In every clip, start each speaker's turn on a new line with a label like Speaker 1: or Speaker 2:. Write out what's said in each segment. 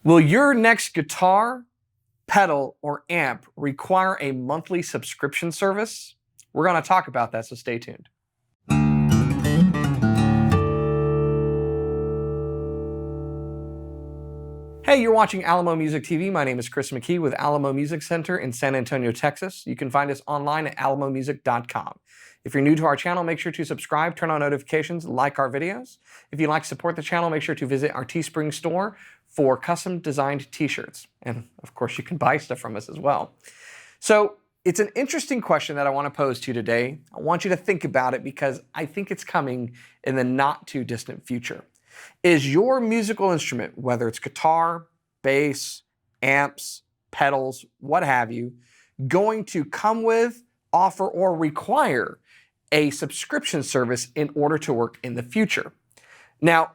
Speaker 1: Will your next guitar, pedal, or amp require a monthly subscription service? We're going to talk about that, so stay tuned. Hey, you're watching Alamo Music TV. My name is Chris McKee with Alamo Music Center in San Antonio, Texas. You can find us online at alamomusic.com. If you're new to our channel, make sure to subscribe, turn on notifications, like our videos. If you'd like to support the channel, make sure to visit our Teespring store for custom designed t-shirts. And of course, you can buy stuff from us as well. So it's an interesting question that I want to pose to you today. I want you to think about it because I think it's coming in the not too distant future. Is your musical instrument, whether it's guitar, bass, amps, pedals, what have you, going to come with, offer, or require a subscription service in order to work in the future? Now,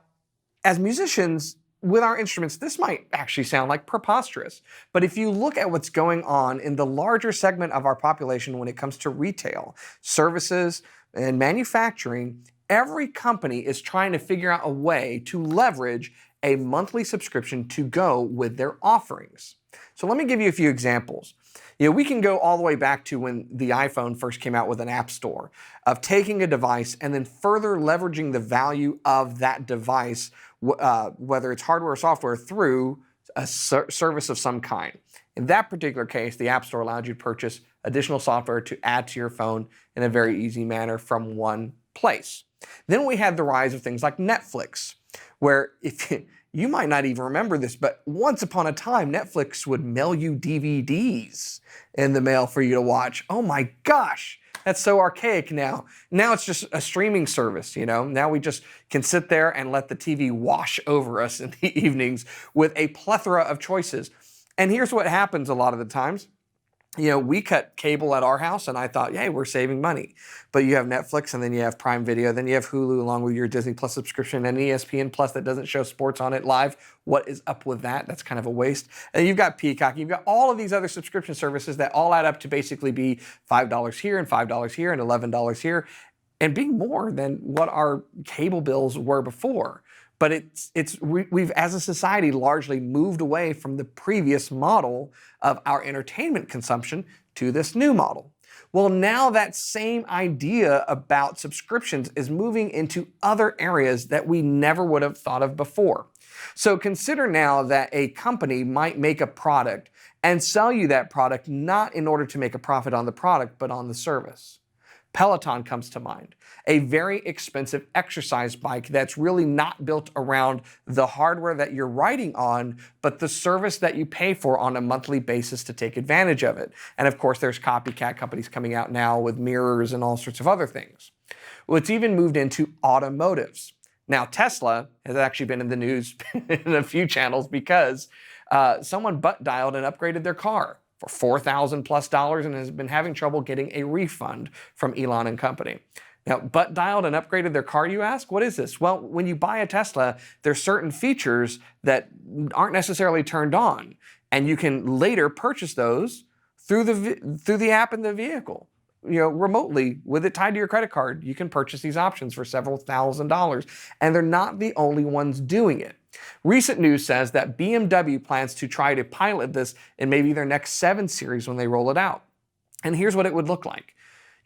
Speaker 1: as musicians, with our instruments, this might actually sound like preposterous, but if you look at what's going on in the larger segment of our population when it comes to retail, services, and manufacturing, every company is trying to figure out a way to leverage a monthly subscription to go with their offerings. So let me give you a few examples. We can go all the way back to when the iPhone first came out with an app store, of taking a device and then further leveraging the value of that device, whether it's hardware or software, through a service of some kind. In that particular case, the App Store allowed you to purchase additional software to add to your phone in a very easy manner from one place. Then we had the rise of things like Netflix, where you might not even remember this, but once upon a time, Netflix would mail you DVDs in the mail for you to watch. Oh my gosh, that's so archaic now. Now it's just a streaming service, Now we just can sit there and let the TV wash over us in the evenings with a plethora of choices. And here's what happens a lot of the times. We cut cable at our house, and I thought, hey, we're saving money. But you have Netflix, and then you have Prime Video, then you have Hulu along with your Disney Plus subscription, and ESPN Plus that doesn't show sports on it live. What is up with that? That's kind of a waste. And you've got Peacock. You've got all of these other subscription services that all add up to basically be $5 here and $5 here and $11 here, and being more than what our cable bills were before. But we've, as a society, largely moved away from the previous model of our entertainment consumption to this new model. Well, now that same idea about subscriptions is moving into other areas that we never would have thought of before. So consider now that a company might make a product and sell you that product not in order to make a profit on the product, but on the service. Peloton comes to mind, a very expensive exercise bike that's really not built around the hardware that you're riding on, but the service that you pay for on a monthly basis to take advantage of it. And of course, there's copycat companies coming out now with mirrors and all sorts of other things. Well, it's even moved into automotives. Now, Tesla has actually been in the news in a few channels because someone butt dialed and upgraded their car for $4,000+ and has been having trouble getting a refund from Elon and company. Now, butt dialed and upgraded their car, you ask? What is this? Well, when you buy a Tesla, there's certain features that aren't necessarily turned on, and you can later purchase those through the app in the vehicle. Remotely, with it tied to your credit card, you can purchase these options for several $1,000s, and they're not the only ones doing it. Recent news says that BMW plans to try to pilot this in maybe their next 7 Series when they roll it out. And here's what it would look like.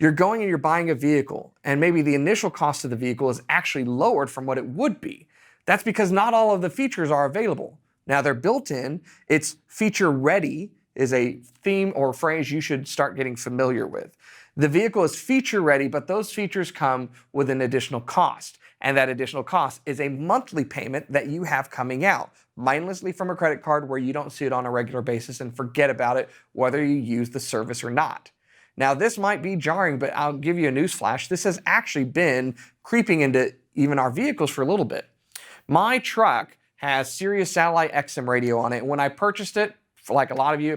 Speaker 1: You're going and you're buying a vehicle, and maybe the initial cost of the vehicle is actually lowered from what it would be. That's because not all of the features are available. Now, they're built in. It's feature ready is a theme or phrase you should start getting familiar with. The vehicle is feature ready, but those features come with an additional cost. And that additional cost is a monthly payment that you have coming out, mindlessly from a credit card where you don't see it on a regular basis and forget about it whether you use the service or not. Now, this might be jarring, but I'll give you a news flash. This has actually been creeping into even our vehicles for a little bit. My truck has Sirius Satellite XM radio on it. When I purchased it, like a lot of you,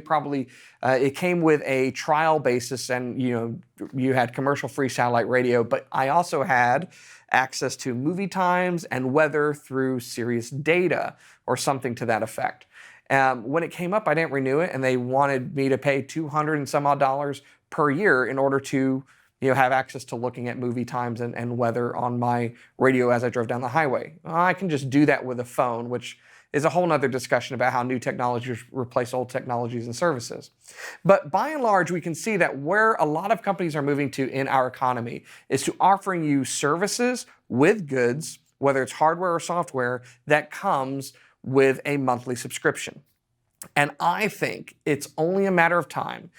Speaker 1: it came with a trial basis, and you had commercial-free satellite radio, but I also had access to movie times and weather through Sirius data or something to that effect. When it came up, I didn't renew it, and they wanted me to pay $200 and some odd per year in order to have access to looking at movie times and weather on my radio as I drove down the highway. I can just do that with a phone, which is a whole nother discussion about how new technologies replace old technologies and services. But by and large, we can see that where a lot of companies are moving to in our economy is to offering you services with goods, whether it's hardware or software, that comes with a monthly subscription. And I think it's only a matter of time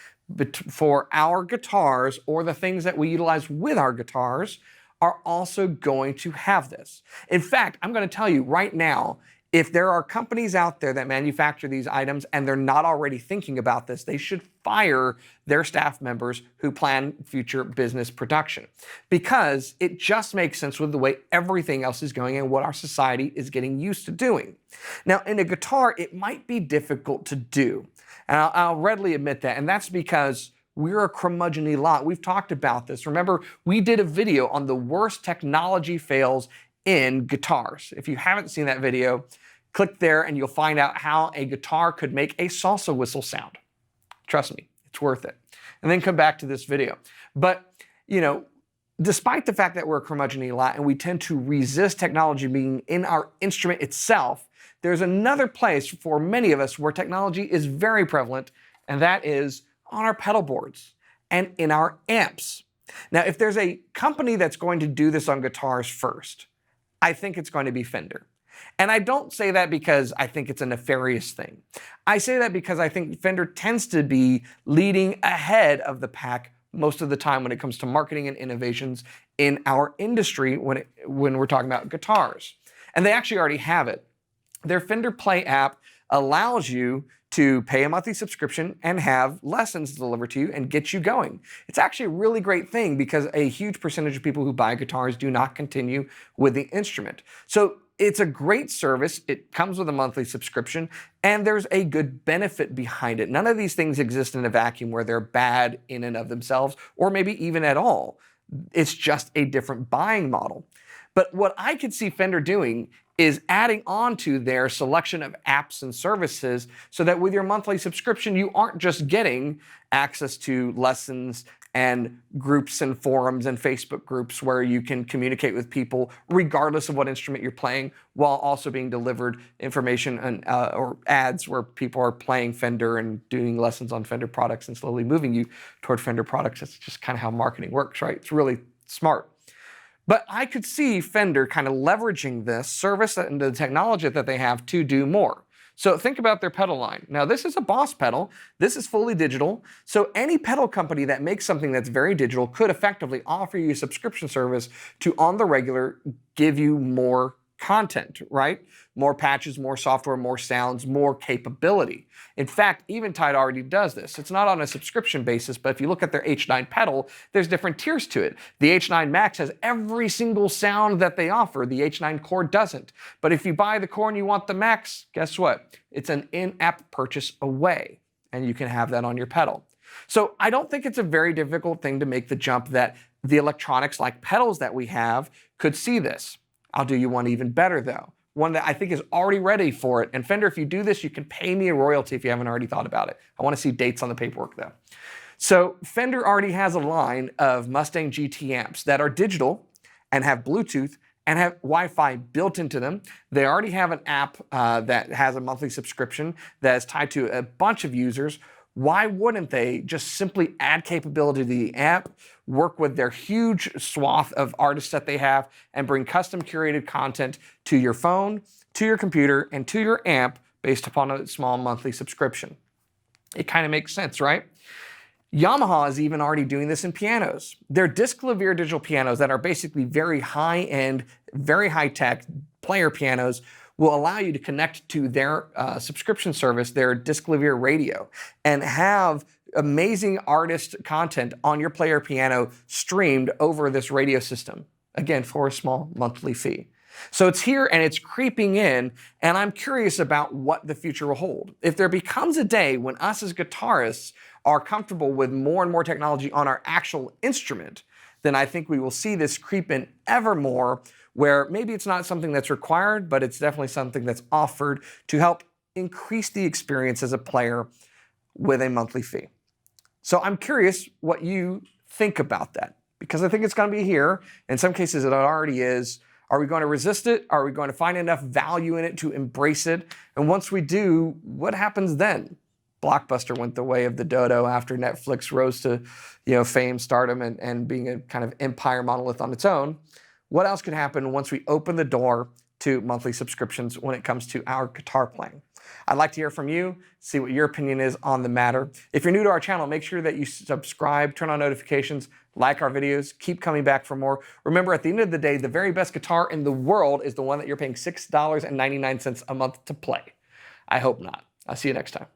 Speaker 1: for our guitars, or the things that we utilize with our guitars, are also going to have this. In fact, I'm going to tell you right now, if there are companies out there that manufacture these items and they're not already thinking about this, they should fire their staff members who plan future business production, because it just makes sense with the way everything else is going and what our society is getting used to doing. Now, in a guitar, it might be difficult to do, and I'll readily admit that, and that's because we're a curmudgeon-y lot. We've talked about this. Remember, we did a video on the worst technology fails in guitars. If you haven't seen that video, click there and you'll find out how a guitar could make a salsa whistle sound. Trust me, it's worth it. And then come back to this video. But, despite the fact that we're a curmudgeon-y lot and we tend to resist technology being in our instrument itself, there's another place for many of us where technology is very prevalent, and that is on our pedal boards and in our amps. Now, if there's a company that's going to do this on guitars first, I think it's going to be Fender. And I don't say that because I think it's a nefarious thing. I say that because I think Fender tends to be leading ahead of the pack most of the time when it comes to marketing and innovations in our industry when we're talking about guitars. And they actually already have it. Their Fender Play app allows you to pay a monthly subscription and have lessons delivered to you and get you going. It's actually a really great thing because a huge percentage of people who buy guitars do not continue with the instrument. So it's a great service. It comes with a monthly subscription, and there's a good benefit behind it. None of these things exist in a vacuum where they're bad in and of themselves, or maybe even at all. It's just a different buying model. But what I could see Fender doing is adding on to their selection of apps and services so that with your monthly subscription, you aren't just getting access to lessons and groups and forums and Facebook groups where you can communicate with people regardless of what instrument you're playing, while also being delivered information and, or ads where people are playing Fender and doing lessons on Fender products and slowly moving you toward Fender products. That's just kind of how marketing works, right? It's really smart. But I could see Fender kind of leveraging this service and the technology that they have to do more. So think about their pedal line. Now, this is a Boss pedal. This is fully digital. So any pedal company that makes something that's very digital could effectively offer you a subscription service to, on the regular, give you more content, right? More patches, more software, more sounds, more capability. In fact, Eventide already does this. It's not on a subscription basis, but if you look at their H9 pedal, there's different tiers to it. The H9 Max has every single sound that they offer. The H9 Core doesn't. But if you buy the Core and you want the Max, guess what? It's an in-app purchase away, and you can have that on your pedal. So I don't think it's a very difficult thing to make the jump that the electronics like pedals that we have could see this. I'll do you one even better though. One that I think is already ready for it. And Fender, if you do this, you can pay me a royalty if you haven't already thought about it. I want to see dates on the paperwork though. So Fender already has a line of Mustang GT amps that are digital and have Bluetooth and have Wi-Fi built into them. They already have an app that has a monthly subscription that is tied to a bunch of users. Why wouldn't they just simply add capability to the app, work with their huge swath of artists that they have, and bring custom curated content to your phone, to your computer, and to your amp based upon a small monthly subscription? It kind of makes sense, right? Yamaha is even already doing this in pianos. Their disc clavier digital pianos that are basically very high-end, very high-tech player pianos will allow you to connect to their subscription service, their disc clavier radio, and have amazing artist content on your player piano streamed over this radio system, again, for a small monthly fee. So it's here and it's creeping in, and I'm curious about what the future will hold. If there becomes a day when us as guitarists are comfortable with more and more technology on our actual instrument, then I think we will see this creep in ever more, where maybe it's not something that's required, but it's definitely something that's offered to help increase the experience as a player with a monthly fee. So I'm curious what you think about that, because I think it's going to be here. In some cases, it already is. Are we going to resist it? Are we going to find enough value in it to embrace it? And once we do, what happens then? Blockbuster went the way of the dodo after Netflix rose to, fame, stardom, and being a kind of empire monolith on its own. What else could happen once we open the door to monthly subscriptions when it comes to our guitar playing? I'd like to hear from you, see what your opinion is on the matter. If you're new to our channel, make sure that you subscribe, turn on notifications, like our videos, keep coming back for more. Remember, at the end of the day, the very best guitar in the world is the one that you're paying $6.99 a month to play. I hope not. I'll see you next time.